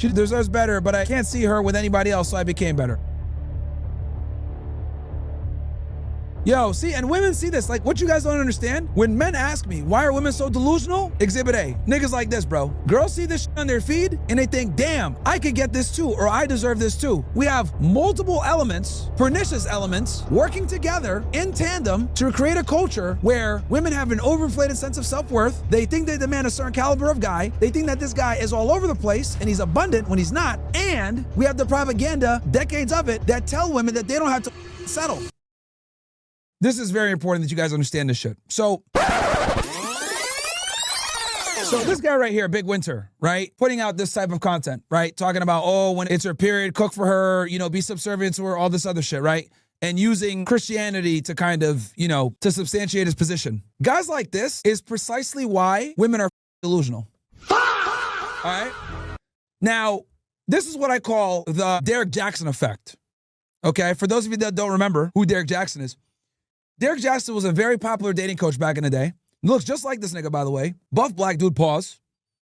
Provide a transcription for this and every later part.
She deserves better, but I can't see her with anybody else, so I became better. Yo, see, and women see this. Like, what you guys don't understand, when men ask me, why are women so delusional? Exhibit A, niggas like this, bro. Girls see this shit on their feed, and they think, damn, I could get this too, or I deserve this too. We have multiple elements, pernicious elements, working together in tandem to create a culture where women have an overinflated sense of self-worth. They think they demand a certain caliber of guy. They think that this guy is all over the place, and he's abundant when he's not. And we have the propaganda, decades of it, that tell women that they don't have to settle. This is very important that you guys understand this shit. So this guy right here, Big Winter, right? Putting out this type of content, right? Talking about, oh, when it's her period, cook for her, you know, be subservient to her, all this other shit, right? And using Christianity to kind of, you know, to substantiate his position. Guys like this is precisely why women are delusional. All right? Now, this is what I call the Derrick Jaxn effect. Okay? For those of you that don't remember who Derrick Jaxn is, Derrick Jaxn was a very popular dating coach back in the day. Looks just like this nigga, by the way. Buff black dude, pause,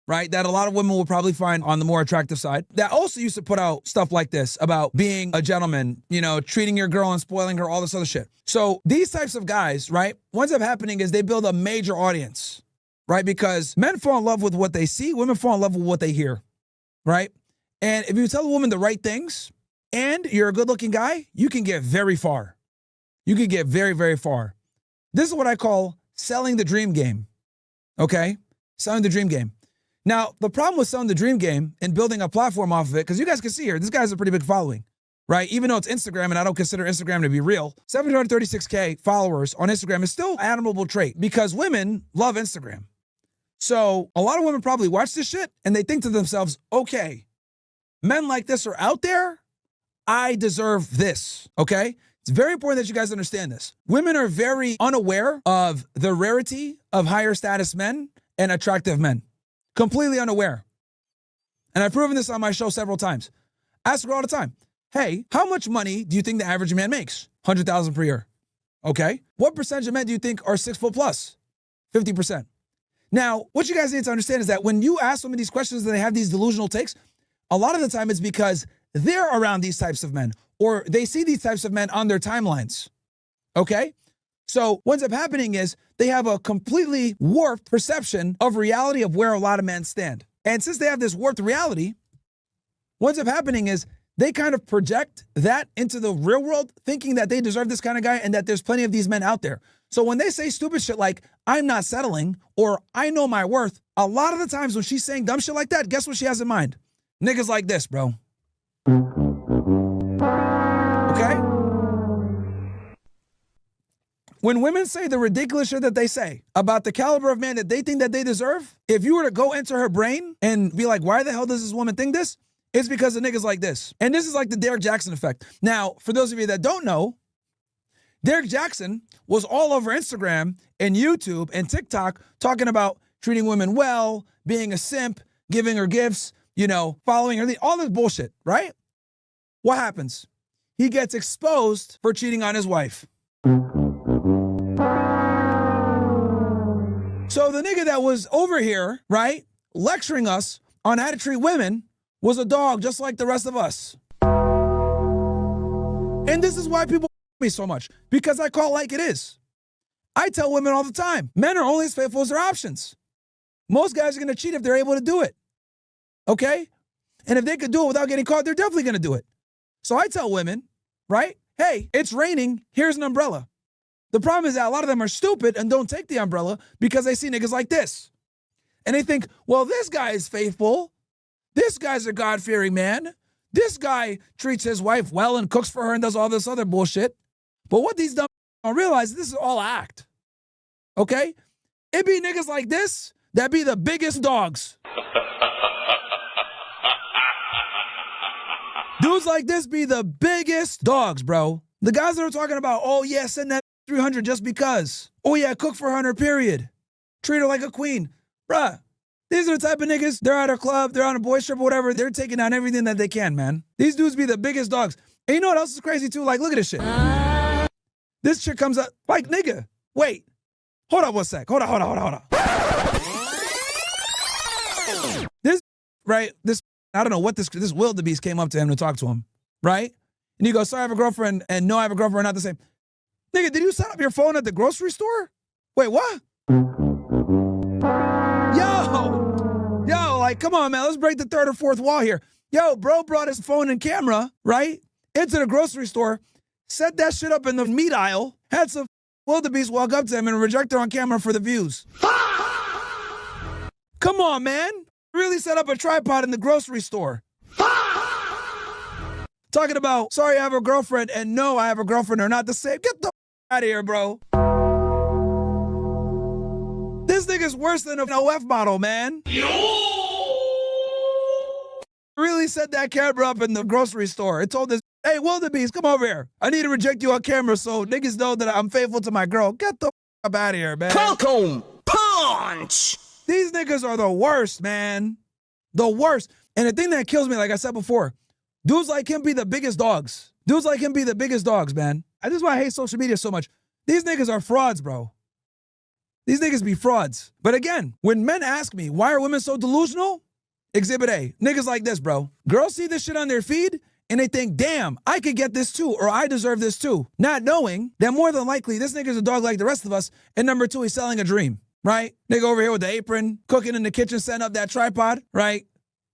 right? That a lot of women will probably find on the more attractive side. That also used to put out stuff like this about being a gentleman, you know, treating your girl and spoiling her, all this other shit. So these types of guys, right? What ends up happening is they build a major audience, right? Because men fall in love with what they see, women fall in love with what they hear, right? And if you tell a woman the right things and you're a good-looking guy, you can get very far. You can get very, very far. This is what I call selling the dream game, okay? Selling the dream game. Now, the problem with selling the dream game and building a platform off of it, because you guys can see here, this guy has a pretty big following, right? Even though it's Instagram, and I don't consider Instagram to be real, 736K followers on Instagram is still an admirable trait because women love Instagram. So a lot of women probably watch this shit and they think to themselves, okay, men like this are out there, I deserve this, okay? It's very important that you guys understand this. Women are very unaware of the rarity of higher status men and attractive men. Completely unaware. And I've proven this on my show several times. Ask her all the time, hey, how much money do you think the average man makes? 100,000 per year. Okay. What percentage of men do you think are 6 foot plus? 50%. Now, what you guys need to understand is that when you ask women these questions and they have these delusional takes, a lot of the time it's because they're around these types of men, or they see these types of men on their timelines, okay? So what ends up happening is they have a completely warped perception of reality of where a lot of men stand. And since they have this warped reality, what ends up happening is they kind of project that into the real world, thinking that they deserve this kind of guy and that there's plenty of these men out there. So when they say stupid shit like, I'm not settling, or I know my worth, a lot of the times when she's saying dumb shit like that, guess what she has in mind? Niggas like this, bro. Okay? When women say the ridiculous shit that they say about the caliber of man that they think that they deserve, if you were to go into her brain and be like, why the hell does this woman think this? It's because of niggas like this. And this is like the Derrick Jaxn effect. Now, for those of you that don't know, Derrick Jaxn was all over Instagram and YouTube and TikTok talking about treating women well, being a simp, giving her gifts, you know, following her lead, all this bullshit, right? What happens? He gets exposed for cheating on his wife. So the nigga that was over here, right, lecturing us on how to treat women was a dog just like the rest of us. And this is why people me so much, because I call it like it is. I tell women all the time, men are only as faithful as their options. Most guys are going to cheat if they're able to do it. Okay? And if they could do it without getting caught, they're definitely going to do it. So I tell women, right? Hey, it's raining. Here's an umbrella. The problem is that a lot of them are stupid and don't take the umbrella because they see niggas like this. And they think, well, this guy is faithful. This guy's a God-fearing man. This guy treats his wife well and cooks for her and does all this other bullshit. But what these dumb don't realize, this is all act. Okay? It be niggas like this that be the biggest dogs. Dudes like this be the biggest dogs, bro. The guys that are talking about, oh yeah, send that 300 just because. Oh yeah, cook for her on her period. Treat her like a queen. Bruh, these are the type of niggas, they're at a club, they're on a boys trip or whatever, they're taking down everything that they can, man. These dudes be the biggest dogs. And you know what else is crazy too? Like, look at this shit. This shit comes up, like, nigga, wait. Hold on one sec. Hold on. This, right, this I don't know what this wildebeest came up to him to talk to him, right? And he goes, sorry, I have a girlfriend, and no, I have a girlfriend, not the same. Nigga, did you set up your phone at the grocery store? Wait, what? Yo, like, come on, man, let's break the third or fourth wall here. Yo, bro brought his phone and camera, right, into the grocery store, set that shit up in the meat aisle, had some wildebeest walk up to him and reject her on camera for the views. Come on, man. Really set up a tripod in the grocery store. Talking about, sorry, I have a girlfriend, and no, I have a girlfriend, are not the same. Get the out of here, bro. This nigga's worse than an OF model, man. Really set that camera up in the grocery store. It told this, hey, wildebeest, come over here. I need to reject you on camera so niggas know that I'm faithful to my girl. Get the up out of here, man. Welcome, punch. These niggas are the worst, man. The worst. And the thing that kills me, like I said before, dudes like him be the biggest dogs. Dudes like him be the biggest dogs, man. This is why I hate social media so much. These niggas are frauds, bro. These niggas be frauds. But again, when men ask me, why are women so delusional? Exhibit A, niggas like this, bro. Girls see this shit on their feed and they think, damn, I could get this too, or I deserve this too. Not knowing that more than likely, this nigga's a dog like the rest of us. And number two, he's selling a dream, right? Nigga over here with the apron, cooking in the kitchen, setting up that tripod, right?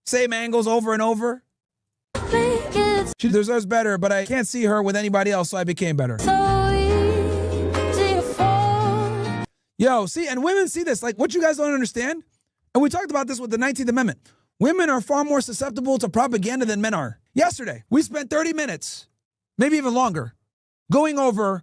Same angles over and over. She deserves better, but I can't see her with anybody else, so I became better. Yo, see, and women see this. Like, what you guys don't understand, and we talked about this with the 19th Amendment, women are far more susceptible to propaganda than men are. Yesterday, we spent 30 minutes, maybe even longer, going over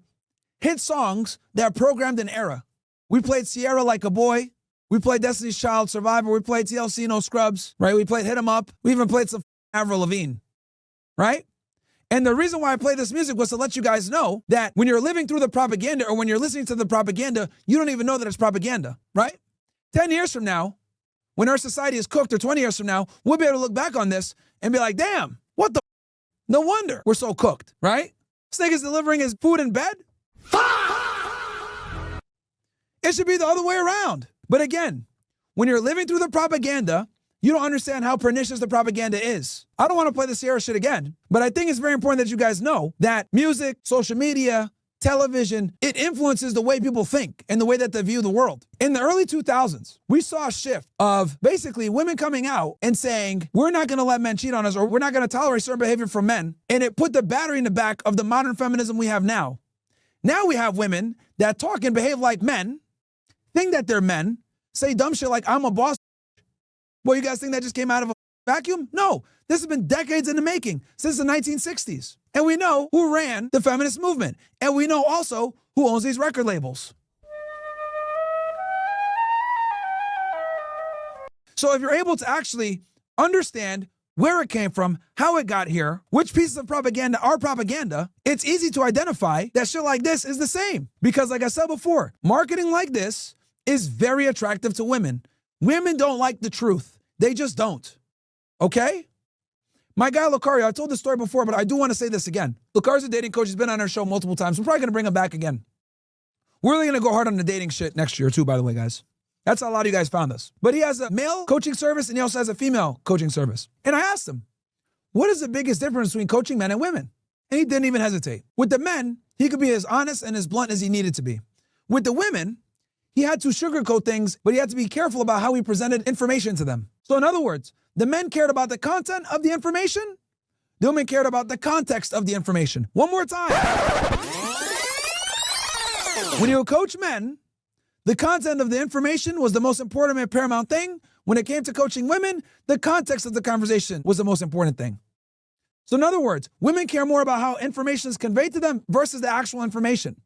hit songs that programmed an era. We played Sierra Like a Boy. We played Destiny's Child, Survivor. We played TLC, No Scrubs, right? We played Hit 'Em Up. We even played some Avril Lavigne, right? And the reason why I play this music was to let you guys know that when you're living through the propaganda or when you're listening to the propaganda, you don't even know that it's propaganda, right? 10 years from now, when our society is cooked, or 20 years from now, we'll be able to look back on this and be like, damn, what the? No wonder we're so cooked, right? This nigga's delivering his food in bed? It should be the other way around. But again, when you're living through the propaganda, you don't understand how pernicious the propaganda is. I don't want to play the Sierra shit again, but I think it's very important that you guys know that music, social media, television, it influences the way people think and the way that they view the world. In the early 2000s, we saw a shift of basically women coming out and saying, we're not going to let men cheat on us, or we're not going to tolerate certain behavior from men. And it put the battery in the back of the modern feminism we have now. Now we have women that talk and behave like men, think that they're men, say dumb shit like, I'm a boss. Well, you guys think that just came out of a vacuum? No, this has been decades in the making, since the 1960s. And we know who ran the feminist movement. And we know also who owns these record labels. So if you're able to actually understand where it came from, how it got here, which pieces of propaganda are propaganda, it's easy to identify that shit like this is the same. Because like I said before, marketing like this is very attractive to women. Women don't like the truth. They just don't. Okay? My guy, Lucario, I told this story before, but I do want to say this again. Lucario's a dating coach. He's been on our show multiple times. We're probably going to bring him back again. We're really going to go hard on the dating shit next year too, by the way, guys. That's how a lot of you guys found us. But he has a male coaching service and he also has a female coaching service. And I asked him, what is the biggest difference between coaching men and women? And he didn't even hesitate. With the men, he could be as honest and as blunt as he needed to be. With the women, he had to sugarcoat things, but he had to be careful about how he presented information to them. So in other words, the men cared about the content of the information. The women cared about the context of the information. One more time. When you coach men, the content of the information was the most important and paramount thing. When it came to coaching women, the context of the conversation was the most important thing. So in other words, women care more about how information is conveyed to them versus the actual information.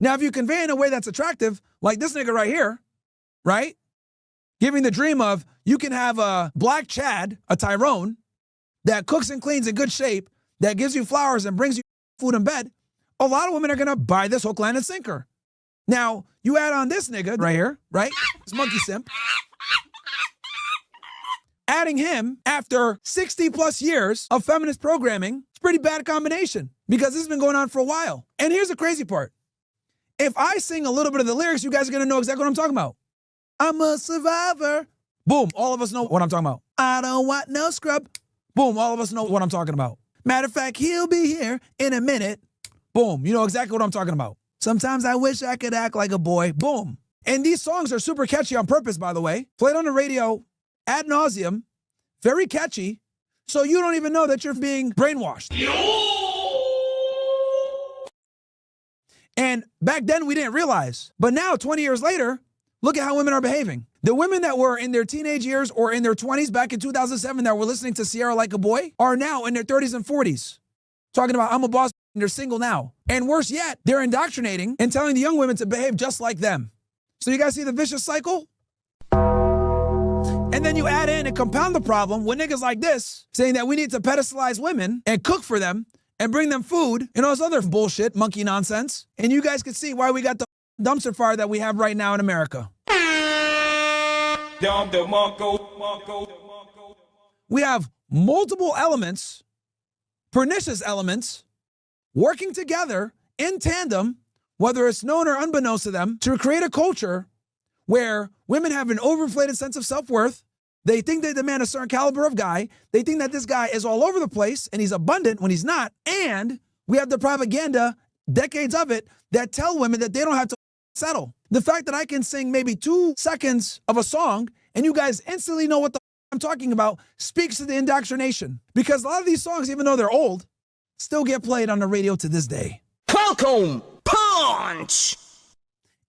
Now, if you convey in a way that's attractive, like this nigga right here, right? Giving the dream of you can have a black Chad, a Tyrone, that cooks and cleans in good shape, that gives you flowers and brings you food in bed, a lot of women are going to buy this hook, line, and sinker. Now, you add on this nigga right here, right? This monkey simp. Adding him after 60 plus years of feminist programming, it's a pretty bad combination because this has been going on for a while. And here's the crazy part. If I sing a little bit of the lyrics, you guys are going to know exactly what I'm talking about. I'm a survivor. Boom, all of us know what I'm talking about. I don't want no scrub. Boom, all of us know what I'm talking about. Matter of fact, he'll be here in a minute. Boom, you know exactly what I'm talking about. Sometimes I wish I could act like a boy. Boom. And these songs are super catchy on purpose, by the way. Played on the radio ad nauseum, very catchy, so you don't even know that you're being brainwashed. And back then we didn't realize. But now, 20 years later, look at how women are behaving. The women that were in their teenage years or in their 20s back in 2007 that were listening to Sierra Like a Boy are now in their 30s and 40s. Talking about, I'm a boss, and they're single now. And worse yet, they're indoctrinating and telling the young women to behave just like them. So you guys see the vicious cycle? And then you add in and compound the problem with niggas like this saying that we need to pedestalize women and cook for them and bring them food and all this other bullshit, monkey nonsense. And you guys can see why we got the dumpster fire that we have right now in America. We have multiple elements, pernicious elements, working together in tandem, whether it's known or unbeknownst to them, to create a culture where women have an overinflated sense of self-worth. They think they demand a certain caliber of guy. They think that this guy is all over the place and he's abundant when he's not. And we have the propaganda, decades of it, that tell women that they don't have to settle. The fact that I can sing maybe 2 seconds of a song and you guys instantly know what the I'm talking about speaks to the indoctrination. Because a lot of these songs, even though they're old, still get played on the radio to this day. Welcome, punch!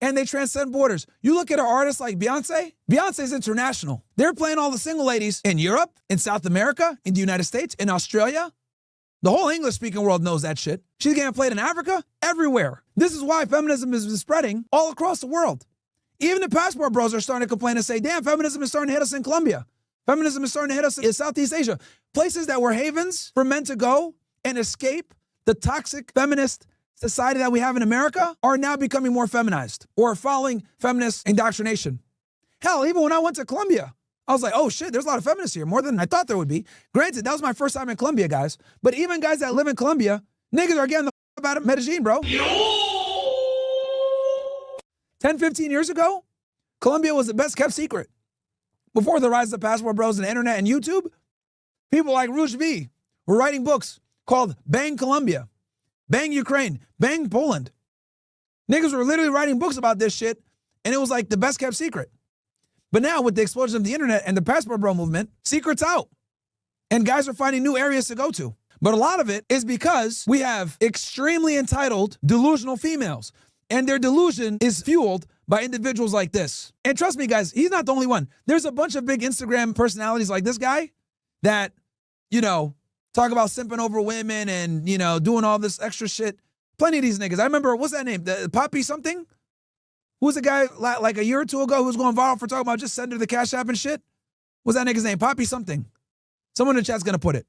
And they transcend borders. You look at an artist like Beyonce. Beyonce's international. They're playing all the single ladies in Europe, in South America, in the United States, in Australia. The whole English-speaking world knows that shit. She's getting played in Africa, everywhere. This is why feminism is spreading all across the world. Even the passport bros are starting to complain and say, damn, feminism is starting to hit us in Colombia. Feminism is starting to hit us in Southeast Asia. Places that were havens for men to go and escape the toxic feminist society that we have in America are now becoming more feminized or following feminist indoctrination. Hell, even when I went to Colombia, I was like, oh shit, there's a lot of feminists here, more than I thought there would be. Granted, that was my first time in Colombia, guys. But even guys that live in Colombia, niggas are getting the f out of Medellin, bro. 10, 15 years ago, Colombia was the best kept secret. Before the rise of the passport bros and the internet and YouTube, people like Rouge V were writing books called Bang Colombia, Bang Ukraine, Bang Poland. Niggas were literally writing books about this shit, and it was like the best kept secret. But now with the explosion of the internet and the passport bro movement, secret's out. And guys are finding new areas to go to. But a lot of it is because we have extremely entitled, delusional females. And their delusion is fueled by individuals like this. And trust me, guys, he's not the only one. There's a bunch of big Instagram personalities like this guy that, you know, talk about simping over women and, you know, doing all this extra shit. Plenty of these niggas. I remember, what's that name? The Poppy something? Who was the guy like a year or two ago who was going viral for talking about just send her the Cash App and shit? What's that nigga's name? Poppy something. Someone in the chat's gonna put it.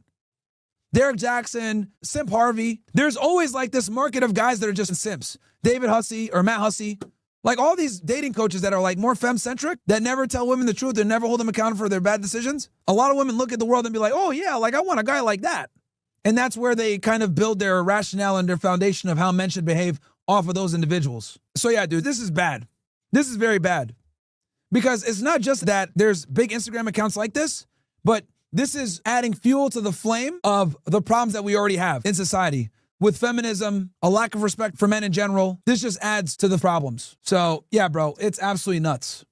Derrick Jaxn, Simp Harvey. There's always like this market of guys that are just simps. David Hussey or Matt Hussey. Like all these dating coaches that are like more femme-centric, that never tell women the truth and never hold them accountable for their bad decisions. A lot of women look at the world and be like, oh yeah, like I want a guy like that. And that's where they kind of build their rationale and their foundation of how men should behave off of those individuals. So yeah, dude, this is bad. This is very bad. Because it's not just that there's big Instagram accounts like this, but this is adding fuel to the flame of the problems that we already have in society. With feminism, a lack of respect for men in general, this just adds to the problems. So yeah, bro, it's absolutely nuts.